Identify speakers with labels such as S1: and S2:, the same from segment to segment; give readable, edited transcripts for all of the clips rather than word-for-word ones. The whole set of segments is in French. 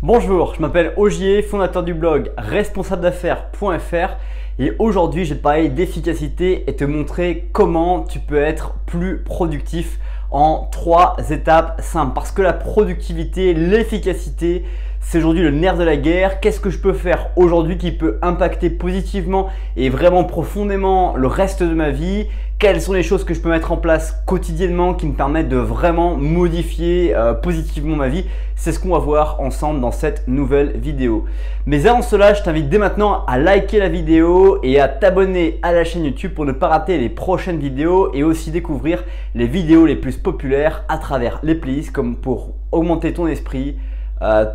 S1: Bonjour, je m'appelle Ogier, fondateur du blog responsabledaffaires.fr et aujourd'hui je vais te parler d'efficacité et te montrer comment tu peux être plus productif en 3 étapes simples. Parce que la productivité, l'efficacité, c'est aujourd'hui le nerf de la guerre. Qu'est-ce que je peux faire aujourd'hui qui peut impacter positivement et vraiment profondément le reste de ma vie? Quelles sont les choses que je peux mettre en place quotidiennement qui me permettent de vraiment modifier positivement ma vie? C'est ce qu'on va voir ensemble dans cette nouvelle vidéo. Mais avant cela, je t'invite dès maintenant à liker la vidéo et à t'abonner à la chaîne YouTube pour ne pas rater les prochaines vidéos et aussi découvrir les vidéos les plus populaires à travers les playlists comme pour augmenter ton esprit,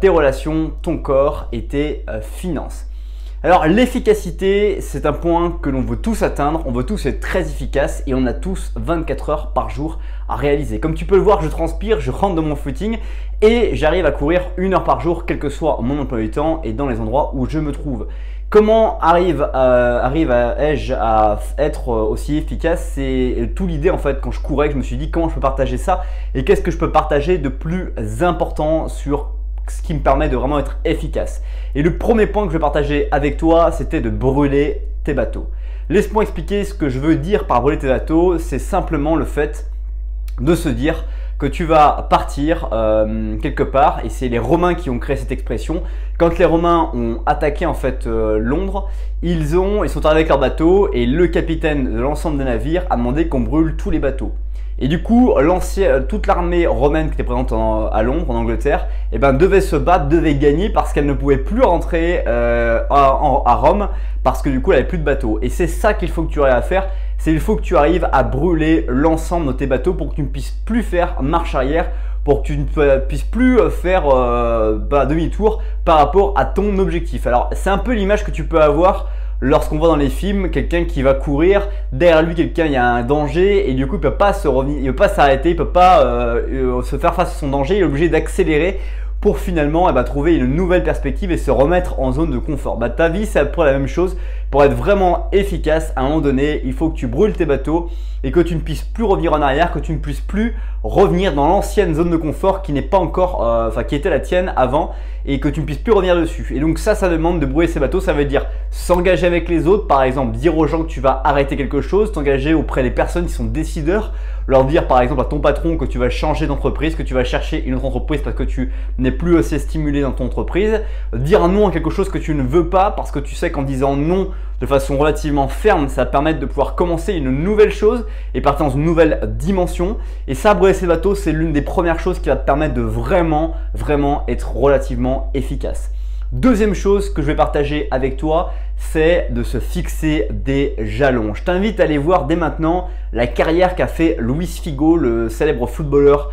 S1: tes relations, ton corps et tes finances. Alors l'efficacité, c'est un point que l'on veut tous atteindre, on veut tous être très efficace et on a tous 24 heures par jour à réaliser. Comme tu peux le voir, je transpire, je rentre dans mon footing et j'arrive à courir 1 heure par jour, quel que soit mon emploi du temps et dans les endroits où je me trouve. Comment arrive-je à être aussi efficace? C'est tout l'idée en fait quand je courais que je me suis dit comment je peux partager ça et qu'est-ce que je peux partager de plus important sur ce qui me permet de vraiment être efficace. Et le premier point que je vais partager avec toi, c'était de brûler tes bateaux. Laisse-moi expliquer ce que je veux dire par brûler tes bateaux. C'est simplement le fait de se dire que tu vas partir quelque part, et c'est les Romains qui ont créé cette expression. Quand les Romains ont attaqué en fait Londres, ils sont arrivés avec leur bateau et le capitaine de l'ensemble des navires a demandé qu'on brûle tous les bateaux. Et du coup, toute l'armée romaine qui était présente à Londres, en Angleterre, devait se battre, devait gagner parce qu'elle ne pouvait plus rentrer à Rome parce que du coup, elle n'avait plus de bateaux. Et c'est ça qu'il faut que tu arrives à faire, c'est qu'il faut que tu arrives à brûler l'ensemble de tes bateaux pour que tu ne puisses plus faire marche arrière, pour que tu ne puisses plus faire demi-tour par rapport à ton objectif. Alors, c'est un peu l'image que tu peux avoir lorsqu'on voit dans les films quelqu'un qui va courir, derrière lui il y a un danger et du coup il ne peut pas s'arrêter, il ne peut pas se faire face à son danger, il est obligé d'accélérer pour finalement trouver une nouvelle perspective et se remettre en zone de confort. Ta vie c'est à peu près la même chose. Pour être vraiment efficace, à un moment donné, il faut que tu brûles tes bateaux et que tu ne puisses plus revenir en arrière, que tu ne puisses plus revenir dans l'ancienne zone de confort qui n'est pas encore, qui était la tienne avant et que tu ne puisses plus revenir dessus. Et donc ça demande de brûler ses bateaux. Ça veut dire s'engager avec les autres, par exemple dire aux gens que tu vas arrêter quelque chose, t'engager auprès des personnes qui sont décideurs, leur dire par exemple à ton patron que tu vas changer d'entreprise, que tu vas chercher une autre entreprise parce que tu n'es plus assez stimulé dans ton entreprise, dire non à quelque chose que tu ne veux pas parce que tu sais qu'en disant non de façon relativement ferme, ça va permettre de pouvoir commencer une nouvelle chose et partir dans une nouvelle dimension. Et ça, brûler ses bateaux, c'est l'une des premières choses qui va te permettre de vraiment être relativement efficace. Deuxième chose que je vais partager avec toi, c'est de se fixer des jalons. Je t'invite à aller voir dès maintenant la carrière qu'a fait Luis Figo, le célèbre footballeur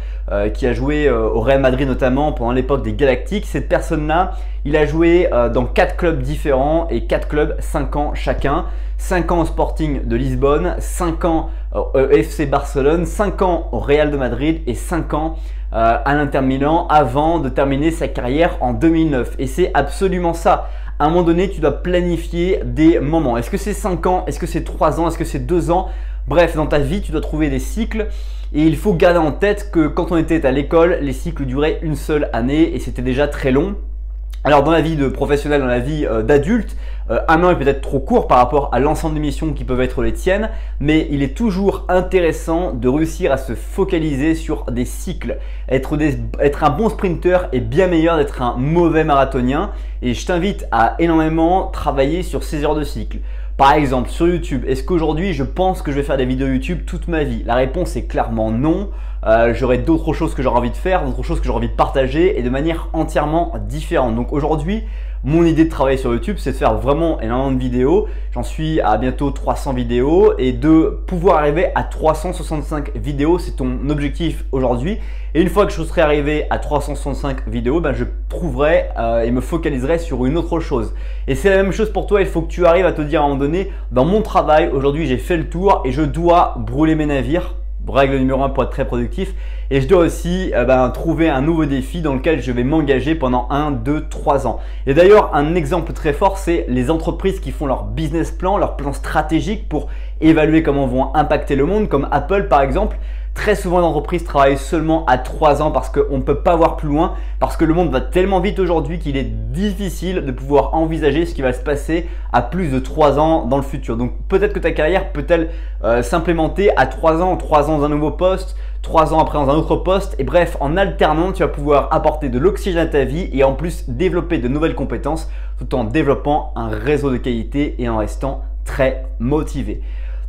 S1: qui a joué au Real Madrid notamment pendant l'époque des Galactiques. Cette personne-là, il a joué dans 4 clubs différents et 4 clubs 5 ans chacun. 5 ans au Sporting de Lisbonne, 5 ans au FC Barcelone, 5 ans au Real de Madrid et 5 ans à l'Inter Milan avant de terminer sa carrière en 2009. Et c'est absolument ça. À un moment donné, tu dois planifier des moments. Est-ce que c'est 5 ans? Est-ce que c'est 3 ans? Est-ce que c'est 2 ans? Bref, dans ta vie, tu dois trouver des cycles. Et il faut garder en tête que quand on était à l'école, les cycles duraient une seule année et c'était déjà très long. Alors dans la vie de professionnel, dans la vie d'adulte, 1 an est peut-être trop court par rapport à l'ensemble des missions qui peuvent être les tiennes, mais il est toujours intéressant de réussir à se focaliser sur des cycles. Être un bon sprinter est bien meilleur d'être un mauvais marathonien et je t'invite à énormément travailler sur ces heures de cycle. Par exemple, sur YouTube, est-ce qu'aujourd'hui je pense que je vais faire des vidéos YouTube toute ma vie? La réponse est clairement non. J'aurai d'autres choses que j'aurai envie de faire, d'autres choses que j'aurai envie de partager et de manière entièrement différente. Donc aujourd'hui, mon idée de travailler sur YouTube, c'est de faire vraiment énormément de vidéos. J'en suis à bientôt 300 vidéos et de pouvoir arriver à 365 vidéos, c'est ton objectif aujourd'hui. Et une fois que je serai arrivé à 365 vidéos, je trouverai et me focaliserai sur une autre chose. Et c'est la même chose pour toi, il faut que tu arrives à te dire à un moment donné, dans mon travail, aujourd'hui j'ai fait le tour et je dois brûler mes navires. Règle numéro 1 pour être très productif. Et je dois aussi trouver un nouveau défi dans lequel je vais m'engager pendant 1, 2, 3 ans. Et d'ailleurs, un exemple très fort, c'est les entreprises qui font leur business plan, leur plan stratégique pour évaluer comment vont impacter le monde, comme Apple par exemple. Très souvent, les entreprises travaillent seulement à 3 ans parce qu'on ne peut pas voir plus loin, parce que le monde va tellement vite aujourd'hui qu'il est difficile de pouvoir envisager ce qui va se passer à plus de 3 ans dans le futur. Donc peut-être que ta carrière peut-elle s'implémenter à 3 ans dans un nouveau poste, 3 ans après dans un autre poste, et bref, en alternant, tu vas pouvoir apporter de l'oxygène à ta vie et en plus développer de nouvelles compétences tout en développant un réseau de qualité et en restant très motivé.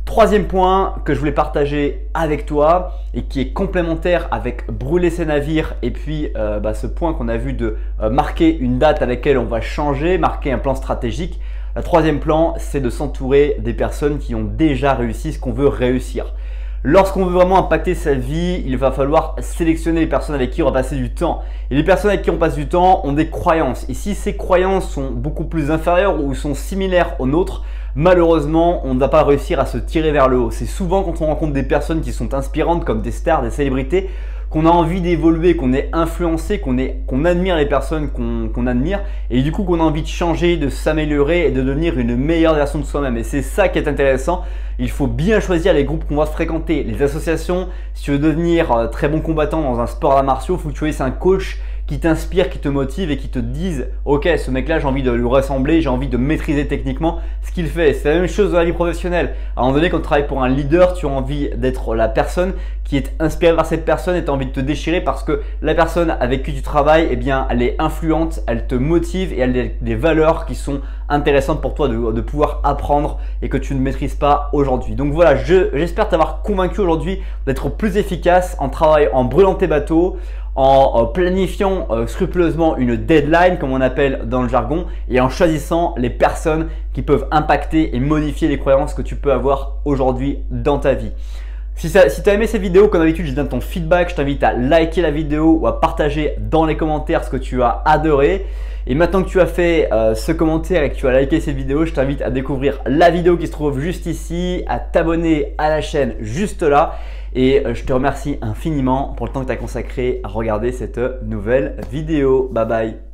S1: Troisième point que je voulais partager avec toi et qui est complémentaire avec brûler ses navires et puis ce point qu'on a vu de marquer une date à laquelle on va changer, marquer un plan stratégique. Le troisième plan, c'est de s'entourer des personnes qui ont déjà réussi ce qu'on veut réussir. Lorsqu'on veut vraiment impacter sa vie, il va falloir sélectionner les personnes avec qui on va passer du temps. Et les personnes avec qui on passe du temps ont des croyances. Et si ces croyances sont beaucoup plus inférieures ou sont similaires aux nôtres, malheureusement, on ne va pas réussir à se tirer vers le haut. C'est souvent quand on rencontre des personnes qui sont inspirantes comme des stars, des célébrités, qu'on a envie d'évoluer, qu'on est influencé, qu'on admire les personnes qu'on admire et du coup qu'on a envie de changer, de s'améliorer et de devenir une meilleure version de soi-même. Et c'est ça qui est intéressant. Il faut bien choisir les groupes qu'on va fréquenter, les associations. Si tu veux devenir très bon combattant dans un sport d'arts martiaux, il faut que tu choisisses un coach qui t'inspire, qui te motive et qui te dise « Ok, ce mec-là, j'ai envie de lui ressembler, j'ai envie de maîtriser techniquement ce qu'il fait. » C'est la même chose dans la vie professionnelle. À un moment donné, quand tu travailles pour un leader, tu as envie d'être la personne qui est inspirée par cette personne et tu as envie de te déchirer parce que la personne avec qui tu travailles, eh bien, elle est influente, elle te motive et elle a des valeurs qui sont intéressantes pour toi de pouvoir apprendre et que tu ne maîtrises pas aujourd'hui. Donc voilà, j'espère t'avoir convaincu aujourd'hui d'être plus efficace en travaillant, en brûlant tes bateaux, en planifiant scrupuleusement une deadline comme on appelle dans le jargon et en choisissant les personnes qui peuvent impacter et modifier les croyances que tu peux avoir aujourd'hui dans ta vie. Si tu as aimé cette vidéo, comme d'habitude, je donne ton feedback, je t'invite à liker la vidéo ou à partager dans les commentaires ce que tu as adoré. Et maintenant que tu as fait ce commentaire et que tu as liké cette vidéo, je t'invite à découvrir la vidéo qui se trouve juste ici, à t'abonner à la chaîne juste là. Et je te remercie infiniment pour le temps que tu as consacré à regarder cette nouvelle vidéo. Bye bye.